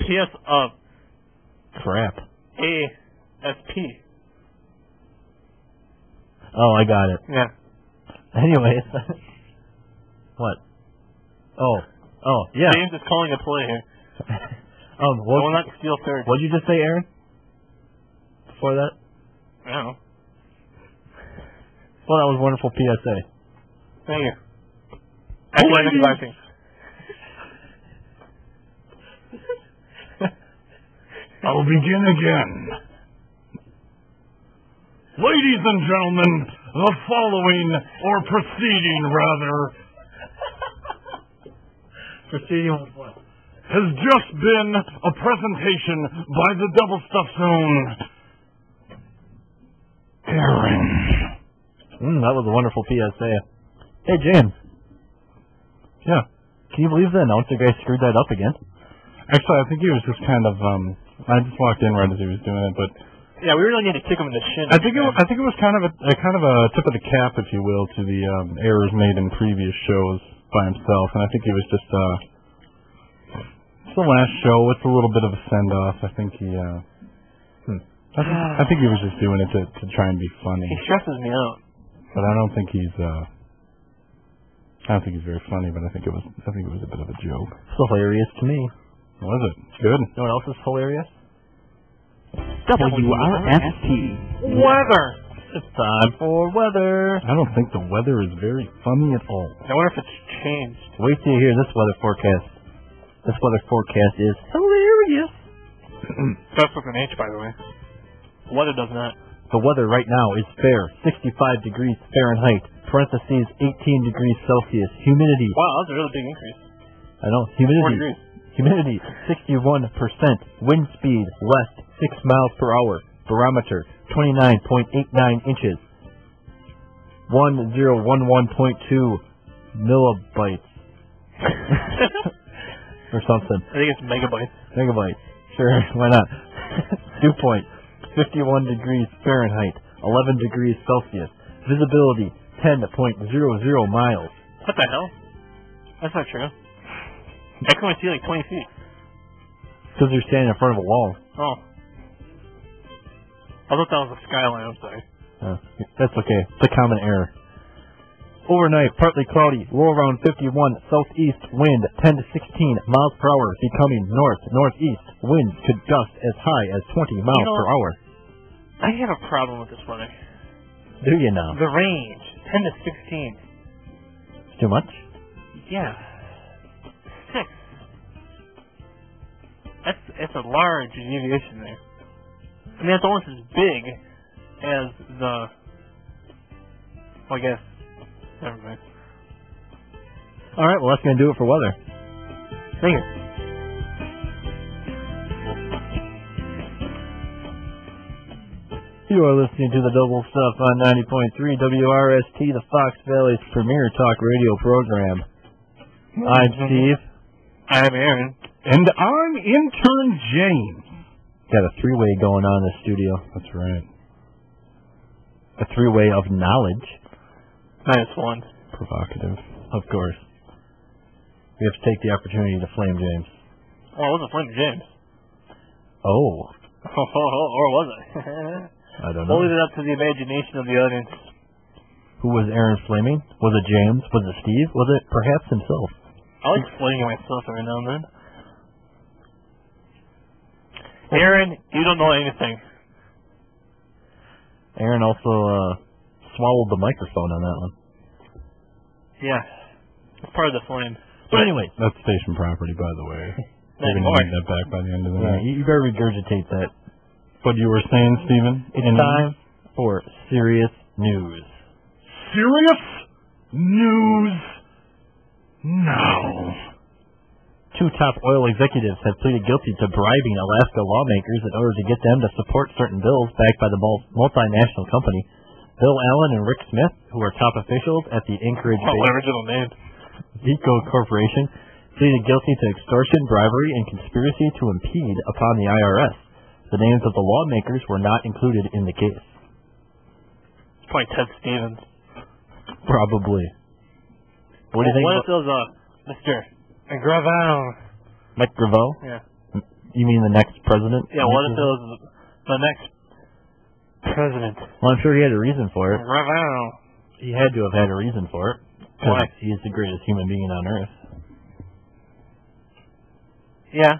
PS of crap. ASP. Oh, I got it. Yeah. Anyways. What? Oh, yeah. James is calling a play here. I will not steal third. What did you just say, Aaryn? Before that? I don't know. Well, that was a wonderful PSA. Thank you. Academic laughing. I'll begin again. Ladies and gentlemen, the following, or proceeding rather, proceeding with what? Has just been a presentation by the Double Stuff's own Aaryn. That was a wonderful PSA. Hey, James. Yeah. Can you believe the announcer guy screwed that up again? Actually, I think he was just kind of, I just walked in right as he was doing it, but... Yeah, we really need to kick him in the shin. I think it was kind of a tip of the cap, if you will, to the errors made in previous shows by himself, and I think he was just, it's the last show, it's a little bit of a send-off. I think he, I think he was just doing it to try and be funny. He stresses me out. But I don't think he's very funny, but I think it was a bit of a joke. It's hilarious to me. Was it? It's good. You know what else is hilarious? WRST. Weather. It's time for weather. I don't think the weather is very funny at all. I wonder if it's changed. Wait till you hear this weather forecast. This weather forecast is hilarious. Starts with an H, by the way. Weather does not. The weather right now is fair, 65 degrees Fahrenheit, parentheses 18 degrees Celsius. Humidity. Wow, that's a really big increase. I know. 4 Humidity. degrees. Humidity, 61%. Wind speed, west, 6 miles per hour. Barometer, 29.89 inches. 1011.2 millibytes. Or something. I think it's megabytes. Megabytes. Sure, why not? Dew point, 51 degrees Fahrenheit, 11 degrees Celsius. Visibility, 10.00 miles. What the hell? That's not true. I can only see like 20 feet. Because you're standing in front of a wall. Oh. I thought that was a skyline, I'm sorry. That's okay. It's a common error. Overnight, partly cloudy, low around 51, southeast wind 10 to 16 miles per hour, becoming north-northeast. Wind could gust as high as 20 miles per hour. I have a problem with this weather. Do you now? The range, 10 to 16. It's too much? Yeah. 6. That's a large deviation there. I mean, it's almost as big as the... Well, I guess... Never mind. Alright, well that's going to do it for weather. Thank you. You are listening to the Double Stuff on 90.3 WRST, the Fox Valley's premier talk radio program. I'm Steve. I'm Aaryn. And I'm Intern James. Got a three-way going on in the studio. That's right. A three-way of knowledge. -1. Provocative. Of course. We have to take the opportunity to flame James. Oh, it wasn't Flame James. Oh. Or was it? I don't know. We'll leave it up to the imagination of the audience. Who was Aaryn flaming? Was it James? Was it Steve? Was it perhaps himself? I like flaming myself every now and then. Aaryn, you don't know anything. Aaryn also swallowed the microphone on that one. Yeah. It's part of the flame. But anyway. That's station property, by the way. Not We're going anymore. to need that back by the end of the Yeah, night. you better regurgitate that. What you were saying, Stephen? It's time for serious news. Serious news now. 2 top oil executives have pleaded guilty to bribing Alaska lawmakers in order to get them to support certain bills backed by the multinational company. Bill Allen and Rick Smith, who are top officials at the Anchorage original name. Eco Corporation, pleaded guilty to extortion, bribery, and conspiracy to impede upon the IRS. The names of the lawmakers were not included in the case. It's probably Ted Stevens. Probably. What do you think? What if it was Mr. Gravel? Mike Gravel? Yeah. You mean the next president? Yeah, what if it was the next president? Well, I'm sure he had a reason for it. Wow. He had to have had a reason for it. Why? He is the greatest human being on Earth. Yeah.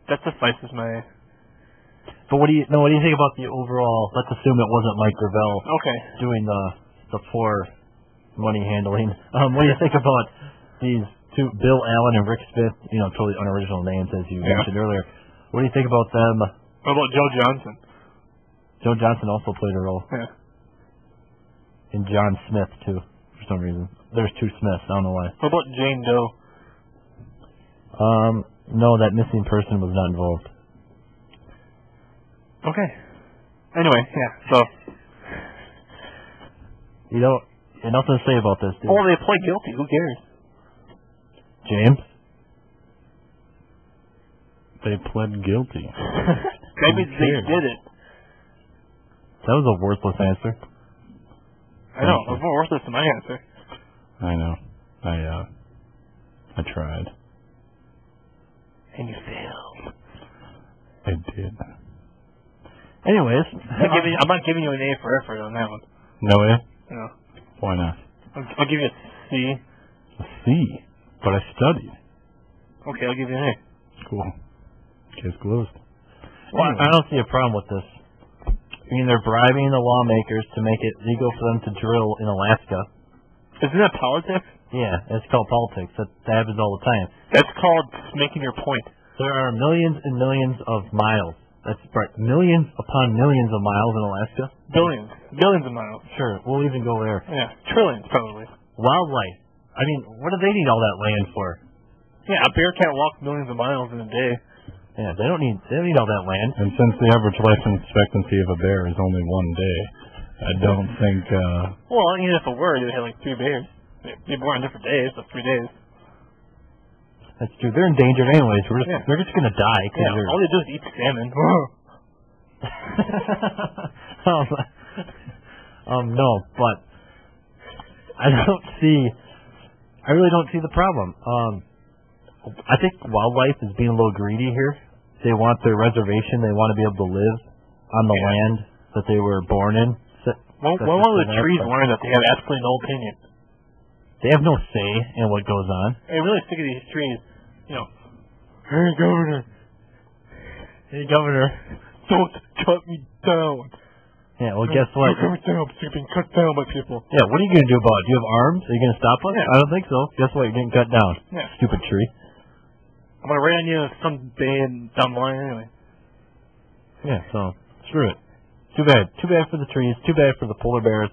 That suffices my... But what do you think about the overall... Let's assume it wasn't Mike Gravel doing the poor money handling. What do you think about these two, Bill Allen and Rick Smith, totally unoriginal names as you mentioned earlier. What do you think about them? What about Joe Johnson? Joe Johnson also played a role. Yeah. And John Smith, too, for some reason. There's two Smiths, I don't know why. What about Jane Doe? No, that missing person was not involved. Okay. Anyway, yeah, so... Nothing to say about this, dude. Oh, they pled guilty. Who cares? James? They pled guilty. Maybe they did it. That was a worthless answer. I know. It was more worthless than my answer. I know. I tried. And you failed. I did. Anyways. I'm not giving you an A for effort on that one. No A? No. Why not? I'll give you a C. A C? But I studied. Okay, I'll give you an A. Cool. Case closed. Well, I don't see a problem with this. I mean, they're bribing the lawmakers to make it legal for them to drill in Alaska. Isn't that politics? Yeah, it's called politics. That happens all the time. That's called making your point. There are millions and millions of miles. That's right. Millions upon millions of miles in Alaska. Billions. Billions of miles. Sure, we'll even go there. Yeah, trillions probably. Wildlife. I mean, what do they need all that land for? Yeah, a bear can't walk millions of miles in a day. Yeah, they don't need all that land. And since the average life expectancy of a bear is only 1 day, I don't think... Well, even if it were, you'd have like 3 bears. They'd be born on different days, so 3 days. That's true. They're endangered anyways. They're just going to die. Yeah, all they do is eat salmon. No, but I really don't see the problem. I think wildlife is being a little greedy here. They want their reservation. They want to be able to live on the land that they were born in. One of the trees learned that they have absolutely no opinion. They have no say in what goes on. I'm really sick of these trees. Hey, Governor, don't cut me down. Yeah, well, guess what? Don't cut me down, because you're being cut down by people. Yeah, what are you going to do about it? Do you have arms? Are you going to stop us? Yeah. I don't think so. Guess what? You're getting cut down. Yeah. Stupid tree. I'm going to write on you someday down the line anyway. Yeah, so, screw it. Too bad. Too bad for the trees. Too bad for the polar bears.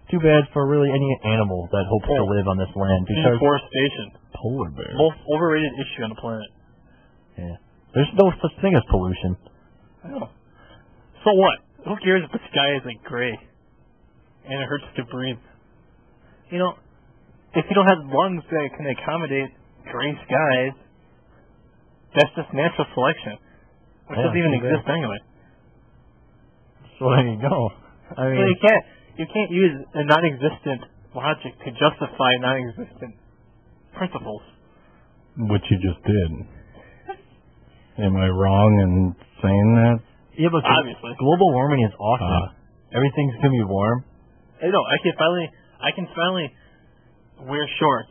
Too bad for really any animal that hopes to live on this land. Because deforestation. Polar bears. Most overrated issue on the planet. Yeah. There's no such thing as pollution. I know. So what? Who cares if the sky is like gray and it hurts to breathe? If you don't have lungs that can accommodate gray skies, that's just natural selection, which doesn't even exist anyway. So there you go. I mean, so you can't use a non-existent logic to justify non-existent principles. Which you just did. Am I wrong in saying that? Yeah, but obviously, global warming is awesome. Everything's gonna be warm. I know. I can finally wear shorts.